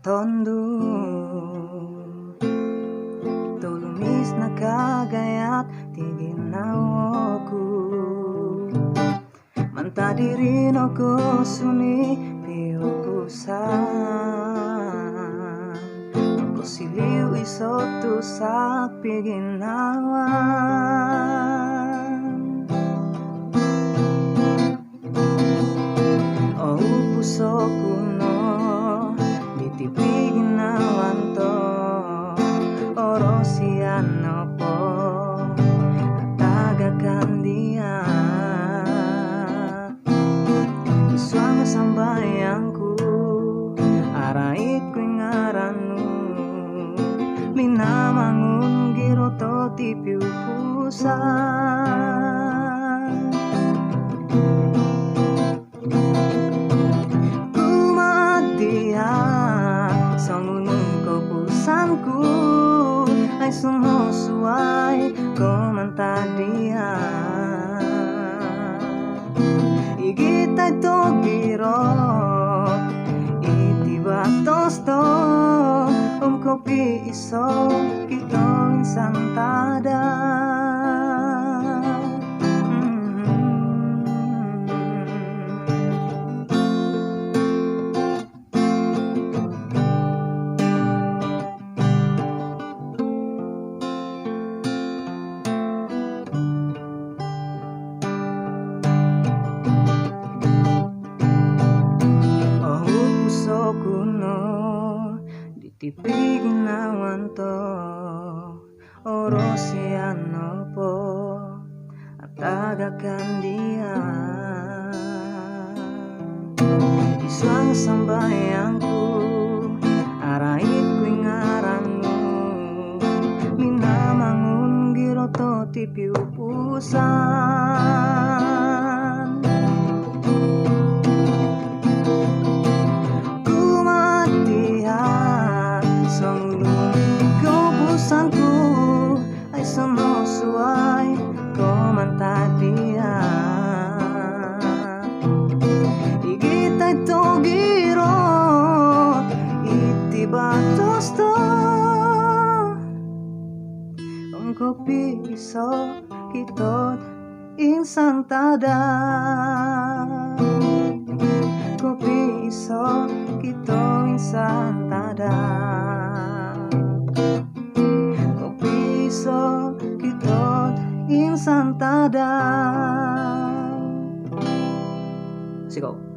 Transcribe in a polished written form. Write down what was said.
tondo tulumis na kagayat ti ginawaku mantadi rin ako suni piukusan ako siliw isot tu sa piginawan o puso kuno ditipiginawan to orosiano po tagakan dia iswang sambayangku arait ko'y ngaranu minamangun giroto ti piupusan kumadiha sangunong kaupusanku ay sumusuway komentadia igitay to girot itibatos to kopiiso Insan Tadau tipiginawan to orosiano po at tagakan dia iswang sambayangku arait ko'y ngaranu minamangun giroto ti piupusan ay sumusuway komentadia igitay to girot itibatos to kopiiso kitot Insan Tadau kopiiso kitot Insan Tadau kopiiso kitot Insan Tadau. Sigaw.